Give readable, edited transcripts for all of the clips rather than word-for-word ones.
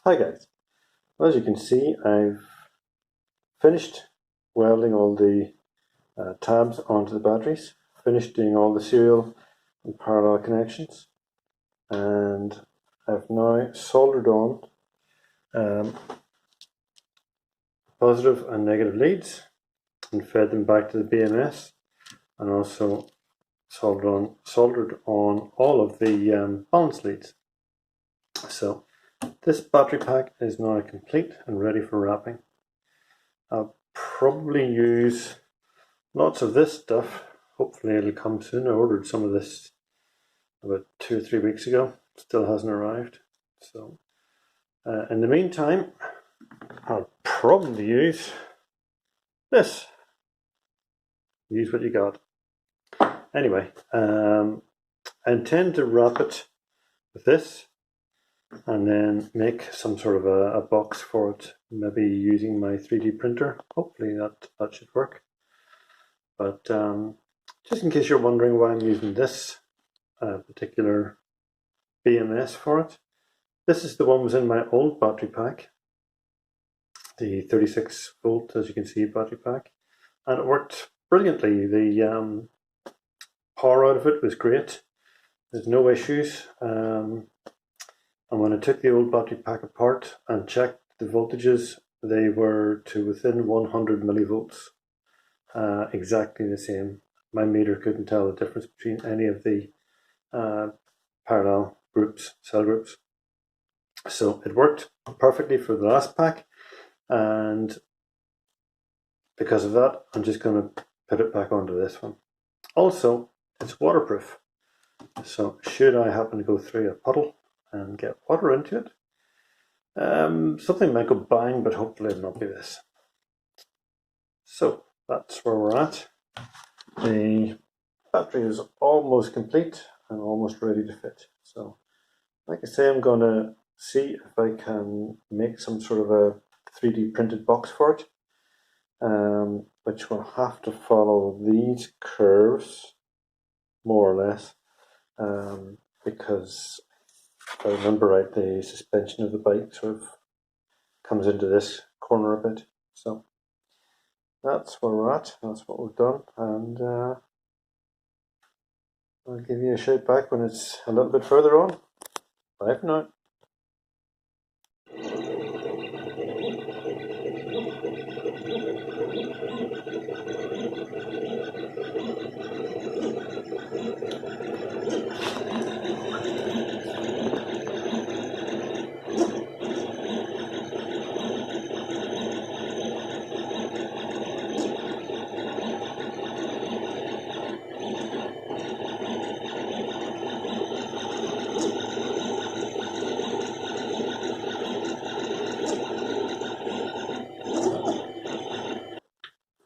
Hi guys, as you can see I've finished welding all the tabs onto the batteries, finished doing all the serial and parallel connections, and I've now soldered on positive and negative leads and fed them back to the BMS, and also soldered on all of the balance leads. So this battery pack is now complete and ready for wrapping. I'll probably use lots of this stuff. Hopefully it'll come soon. I ordered some of this about 2 or 3 weeks ago. Still hasn't arrived. So in the meantime, I'll probably use this. Use what you got. Anyway, I intend to wrap it with this and then make some sort of a box for it, maybe using my 3D printer. Hopefully that should work. But just in case you're wondering why I'm using this particular BMS for it, this is the one that was in my old battery pack, the 36 volt, as you can see, battery pack, and it worked brilliantly. The power out of it was great. There's no issues. And when I took the old battery pack apart and checked the voltages, they were to within 100 millivolts, exactly the same. My meter couldn't tell the difference between any of the parallel groups, cell groups. So it worked perfectly for the last pack, and because of that, I'm just going to put it back onto this one. Also, it's waterproof, so should I happen to go through a puddle and get water into it, something might go bang, but hopefully it'll not be this. So that's where we're at. The battery is almost complete and almost ready to fit. So like I say, I'm going to see if I can make some sort of a 3D printed box for it, which will have to follow these curves more or less, because if I remember right, the suspension of the bike sort of comes into this corner a bit. So that's where we're at, that's what we've done, and I'll give you a shout back when it's a little bit further on. Bye for now.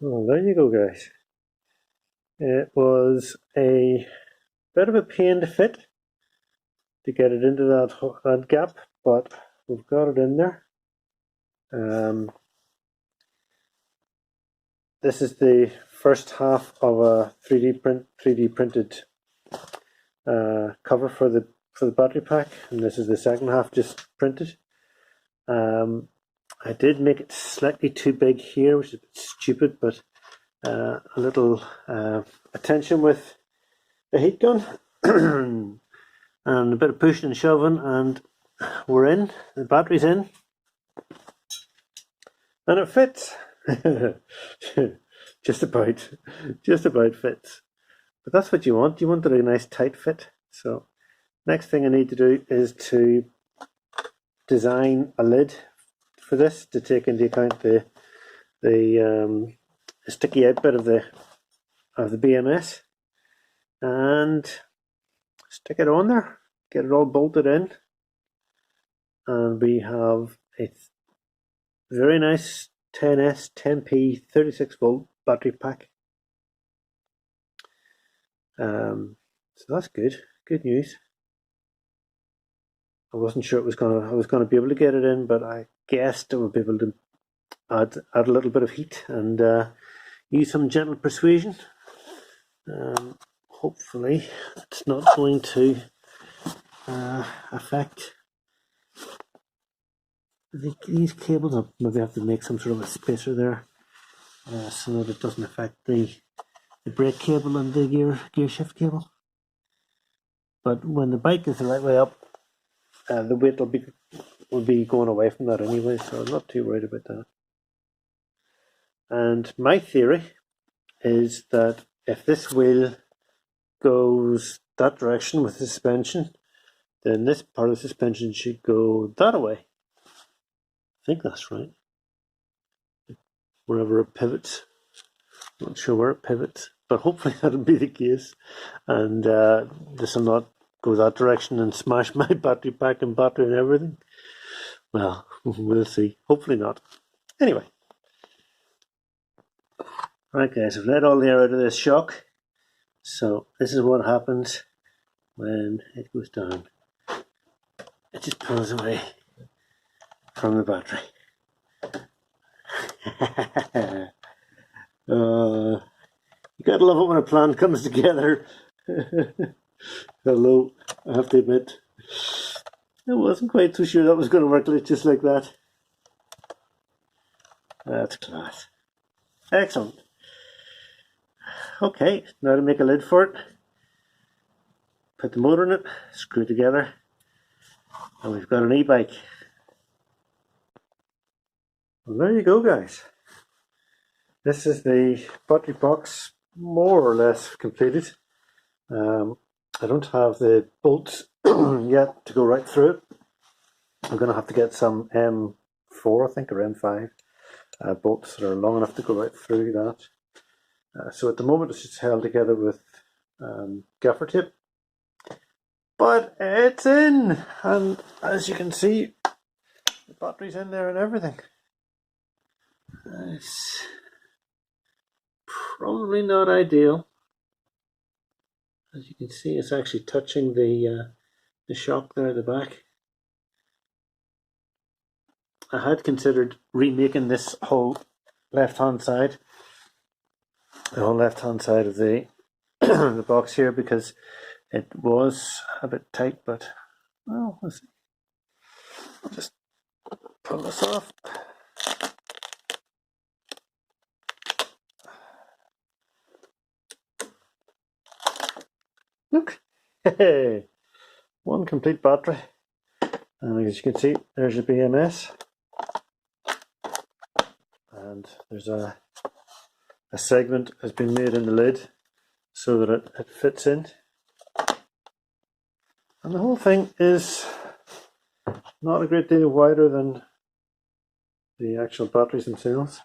Well, there you go, guys. It was a bit of a pain to fit, to get it into that gap, but we've got it in there. This is the first half of a 3D printed cover for the battery pack, and this is the second half just printed. I did make it slightly too big here, which is a bit stupid, but a little attention with the heat gun and a bit of pushing and shoving, and we're in. The battery's in, and it fits. just about fits. But that's what you want. You want a nice tight fit. So next thing I need to do is to design a lid for this to take into account the sticky out bit of the BMS, and stick it on there, get it all bolted in, and we have a very nice 10S 10P 36 volt battery pack. So that's good news. I wasn't sure I was gonna be able to get it in, but I guessed I would be able to add a little bit of heat and use some gentle persuasion. Hopefully it's not going to affect these cables, I'll maybe have to make some sort of a spacer there, so that it doesn't affect the brake cable and the gear shift cable. But when the bike is the right way up, the weight will be going away from that anyway, so I'm not too worried about that. And my theory is that if this wheel goes that direction with the suspension, then this part of the suspension should go that way. I think that's right. Wherever it pivots. Not sure where it pivots, but hopefully that'll be the case. And this will not go that direction and smash my battery pack and battery and everything. Well, we'll see. Hopefully not. Anyway. Right guys, I've let all the air out of this shock. So this is what happens when it goes down. It just pulls away from the battery. You gotta love it when a plan comes together. Hello, I have to admit, I wasn't quite so sure that was going to work just like that. That's class. Excellent. Okay, now to make a lid for it. Put the motor in it, screw it together, and we've got an e-bike. Well, there you go guys. This is the battery box more or less completed. I don't have the bolts yet to go right through it. I'm going to have to get some M4 I think, or M5 bolts that are long enough to go right through that. So at the moment it's just held together with gaffer tape. But it's in, and as you can see, the battery's in there and everything. It's probably not ideal. As you can see, it's actually touching the shock there at the back. I had considered remaking this whole left-hand side, the whole left-hand side of the the box here, because it was a bit tight, but well, let's see. I'll just pull this off. Look, hey, one complete battery, and as you can see, there's your BMS, and there's a segment has been made in the lid so that it fits in, and the whole thing is not a great deal wider than the actual batteries themselves.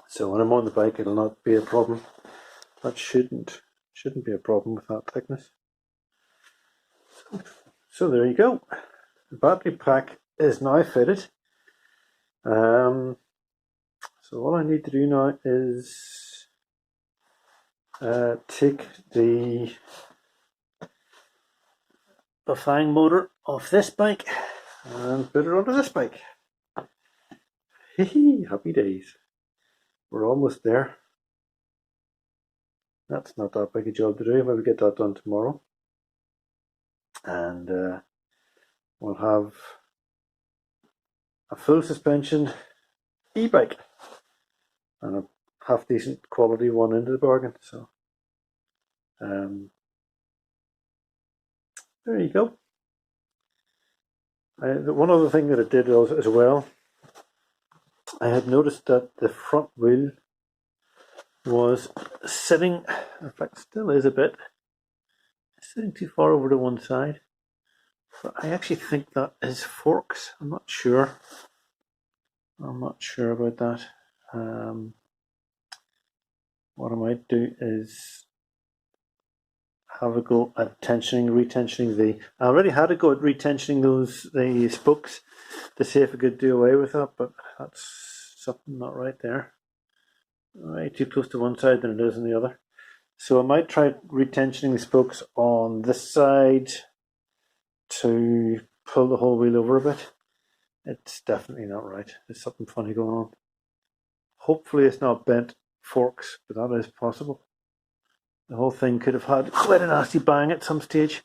So when I'm on the bike, it'll not be a problem. That shouldn't be a problem with that thickness. So there you go. The battery pack is now fitted. So all I need to do now is take the Bafang motor off this bike and put it onto this bike. Hee, happy days. We're almost there. That's not that big a job to do. We'll get that done tomorrow. And we'll have a full suspension e-bike and a half decent quality one into the bargain. So there you go. One other thing that it did as well, I had noticed that the front wheel was sitting, in fact still is a bit, sitting too far over to one side. But I actually think that is forks. I'm not sure. About that. What I might do is have a go at retensioning I already had a go at retensioning the spokes to see if I could do away with that, but that's something not right there. Way too close to one side than it is on the other. So I might try retensioning the spokes on this side to pull the whole wheel over a bit. It's definitely not right. There's something funny going on. Hopefully it's not bent forks, but that is possible. The whole thing could have had quite a nasty bang at some stage.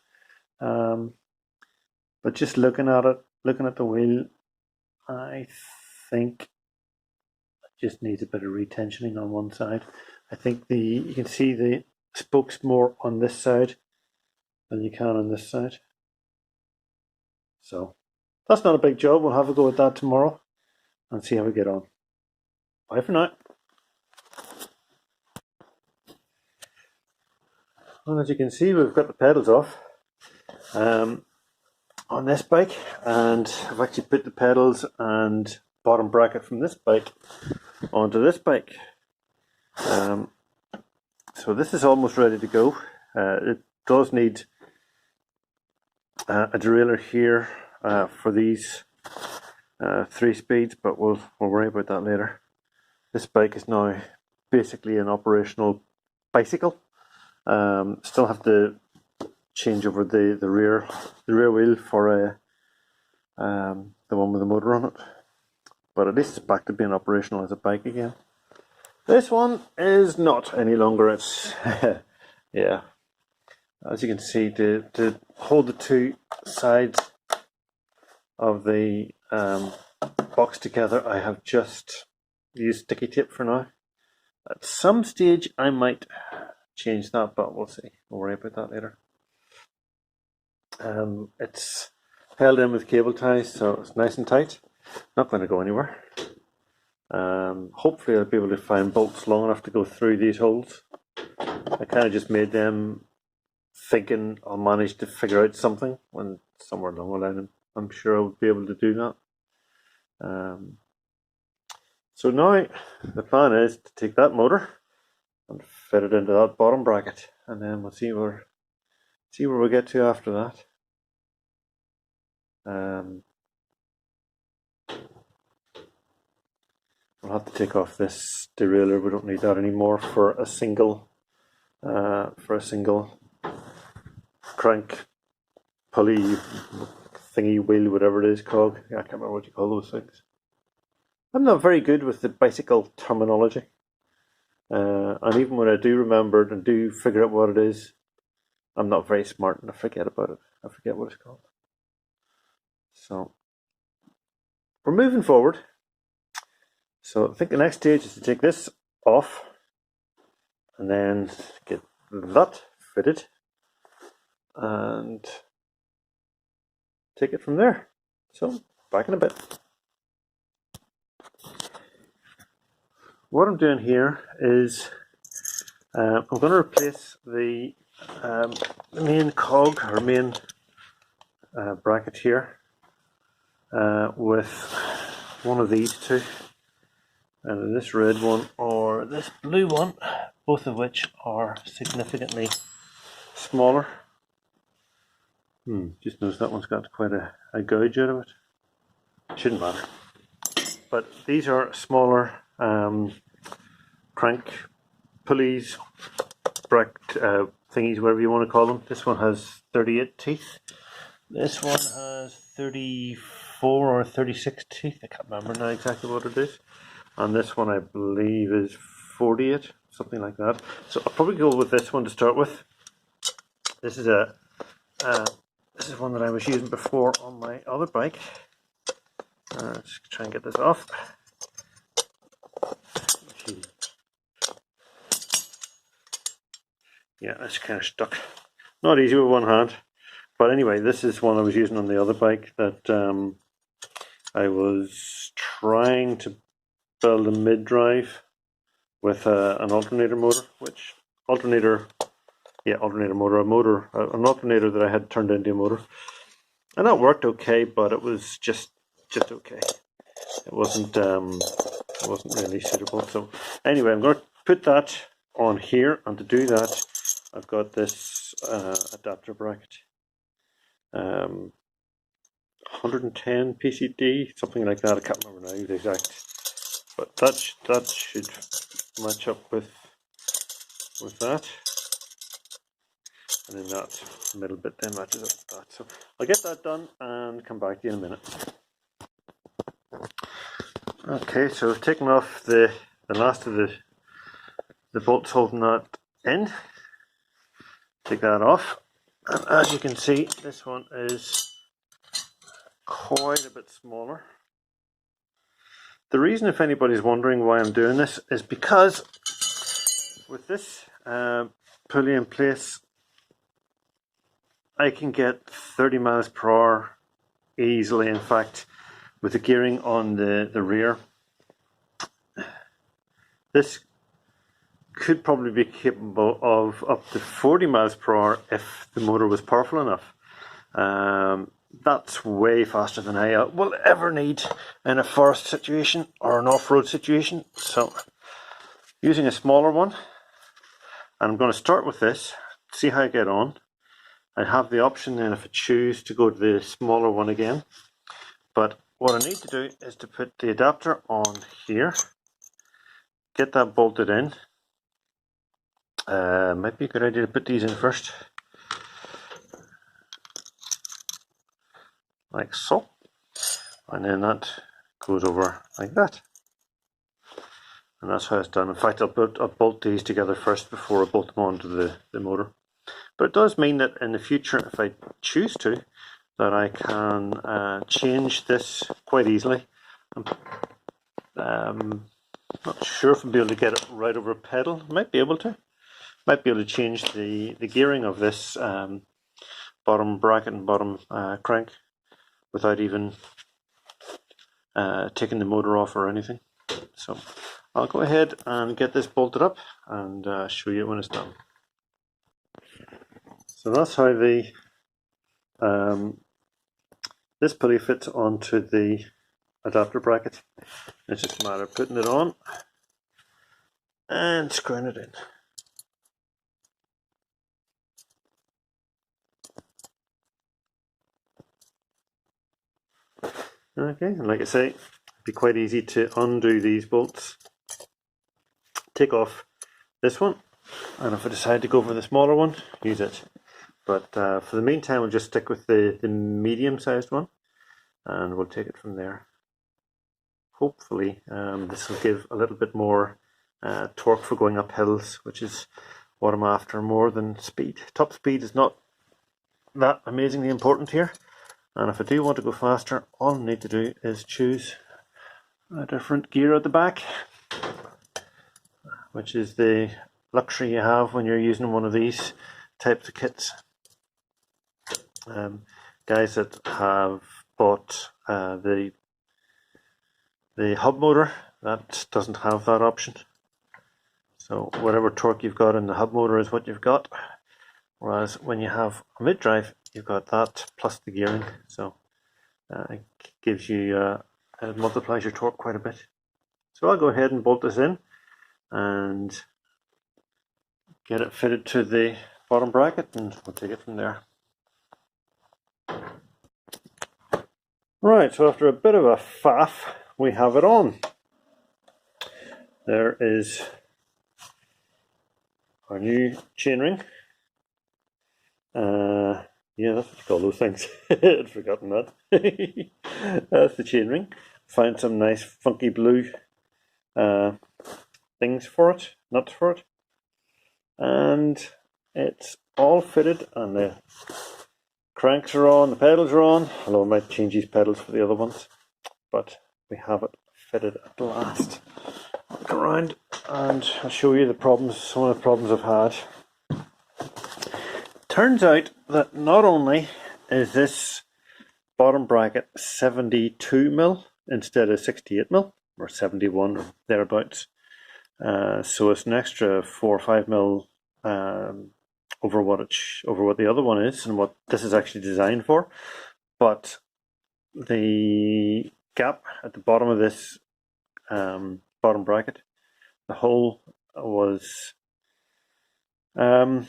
But just looking at it, looking at the wheel, I think it just needs a bit of retensioning on one side. I think you can see the spokes more on this side than you can on this side. So that's not a big job. We'll have a go at that tomorrow and see how we get on. Bye for now. Well, as you can see, we've got the pedals off on this bike, and I've actually put the pedals and bottom bracket from this bike onto this bike. So this is almost ready to go. It does need a derailleur here for these 3 speeds, but we'll worry about that later. This bike is now basically an operational bicycle. Still have to change over the rear wheel for the one with the motor on it, but at least it's back to being operational as a bike again. This one is not any longer. It's yeah, as you can see, to hold the 2 sides of the box together, I have just used sticky tape for now. At some stage I might change that, but we'll see. We'll worry about that later. It's held in with cable ties, so it's nice and tight. Not going to go anywhere. Hopefully I'll be able to find bolts long enough to go through these holes. I kind of just made them thinking I'll manage to figure out something when somewhere along the line I'm sure I'll be able to do that. So now the plan is to take that motor and fit it into that bottom bracket, and then we'll see where we get to after that. We'll have to take off this derailleur. We don't need that anymore for a single crank pulley thingy wheel, whatever it is called. I can't remember what you call those things. I'm not very good with the bicycle terminology, and even when I do remember it and do figure out what it is, I'm not very smart and I forget about it. I forget what it's called. So we're moving forward. So I think the next stage is to take this off and then get that fitted and take it from there. So back in a bit. What I'm doing here is I'm going to replace the main cog or main bracket here with one of these 2, and this red one or this blue one, both of which are significantly smaller. Just notice that one's got quite a gouge out of it. Shouldn't matter. But these are smaller crank pulleys, thingies, whatever you want to call them. This one has 38 teeth. This one has 34 or 36 teeth. I can't remember now exactly what it is. And this one I believe is 48, something like that. So I'll probably go with this one to start with. This is one that I was using before on my other bike. Let's try and get this off. Yeah, it's kind of stuck. Not easy with one hand. But anyway, this is one I was using on the other bike that I was trying to build a mid-drive with an alternator motor, an alternator that I had turned into a motor. And that worked okay, but it was just okay. It wasn't really suitable. So anyway, I'm going to put that on here, and to do that I've got this adapter bracket, 110 PCD, something like that. I can't remember now the exact, but that should match up with that, and then that middle bit then matches up with that. So I'll get that done and come back to you in a minute. Okay, so I've taken off the last of the bolts holding that in. Take that off, and as you can see, this one is quite a bit smaller. The reason, if anybody's wondering why I'm doing this, is because with this pulley in place, I can get 30 miles per hour easily. In fact, with the gearing on the rear, this could probably be capable of up to 40 miles per hour if the motor was powerful enough. That's way faster than I will ever need in a forest situation or an off-road situation. So using a smaller one, and I'm going to start with this, see how I get on. I have the option then if I choose to go to the smaller one again. But what I need to do is to put the adapter on here, get that bolted in. Might be a good idea to put these in first, like so, and then that goes over like that, and that's how it's done. In fact, I'll bolt these together first before I bolt them onto the motor. But it does mean that in the future, if I choose to, that I can change this quite easily. I'm not sure if I'll be able to get it right over a pedal. Might be able to. Might be able to change the gearing of this bottom bracket and bottom crank without even taking the motor off or anything. So I'll go ahead and get this bolted up and show you when it's done. So that's how the this pulley fits onto the adapter bracket. It's just a matter of putting it on and screwing it in. Okay, and like I say, it'd be quite easy to undo these bolts, take off this one, and if I decide to go for the smaller one, use it. But for the meantime, we'll just stick with the medium-sized one, and we'll take it from there. Hopefully, this will give a little bit more torque for going up hills, which is what I'm after more than speed. Top speed is not that amazingly important here, and if I do want to go faster, all I need to do is choose a different gear at the back, which is the luxury you have when you're using one of these types of kits. Guys that have bought the hub motor, that doesn't have that option. So whatever torque you've got in the hub motor is what you've got. Whereas when you have a mid-drive, you've got that plus the gearing. So it gives you, it multiplies your torque quite a bit. So I'll go ahead and bolt this in and get it fitted to the bottom bracket, and we'll take it from there. Right, so after a bit of a faff, we have it on. There is our new chainring. Yeah, that's what you call those things. I'd forgotten that. That's the chainring. Found some nice funky blue things for it, nuts for it. And it's all fitted, and the cranks are on, the pedals are on, although I might change these pedals for the other ones, but we have it fitted at last. I'll go around and I'll show you the problems, some of the problems I've had. Turns out that not only is this bottom bracket 72mm instead of 68mm, or 71 or thereabouts, so it's an extra 4 or 5mm over what the other one is and what this is actually designed for. But the gap at the bottom of this bottom bracket, the hole was a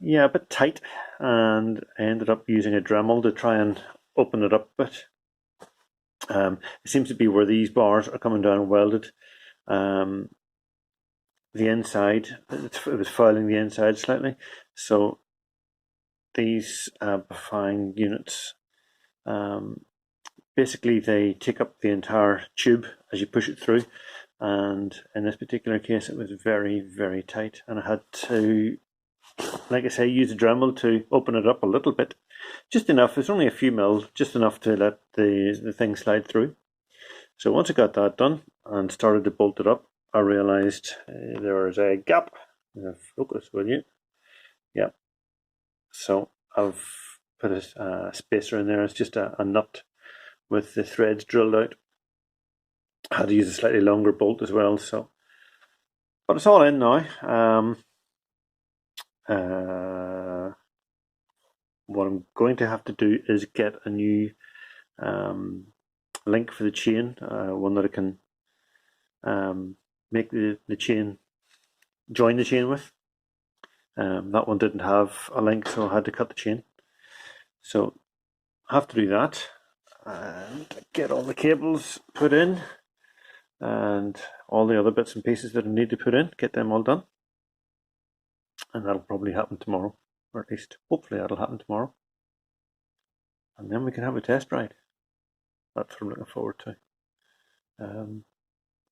bit tight, and I ended up using a Dremel to try and open it up a bit. It seems to be where these bars are coming down welded. The inside, it was fouling the inside slightly, so these Bafang units, basically they take up the entire tube as you push it through, and in this particular case it was very, very tight, and I had to, like I say, use a Dremel to open it up a little bit, just enough. It's only a few mil, just enough to let the thing slide through. So once I got that done and started to bolt it up, I realized there was a gap. Focus, will you? Yeah. So I've put a spacer in there. It's just a nut with the threads drilled out. I had to use a slightly longer bolt as well. So, but it's all in now. What I'm going to have to do is get a new link for the chain, one that I can make the chain, join the chain with. That one didn't have a link, so I had to cut the chain. So I have to do that and get all the cables put in and all the other bits and pieces that I need to put in, get them all done. And that'll probably happen tomorrow, or at least hopefully that'll happen tomorrow. And then we can have a test ride. That's what I'm looking forward to.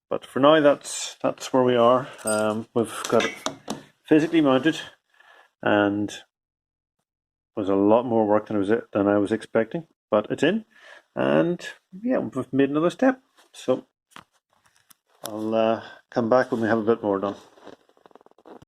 But for now, that's where we are. We've got it physically mounted, and was a lot more work than I was expecting. But it's in, and yeah, we've made another step. So I'll come back when we have a bit more done.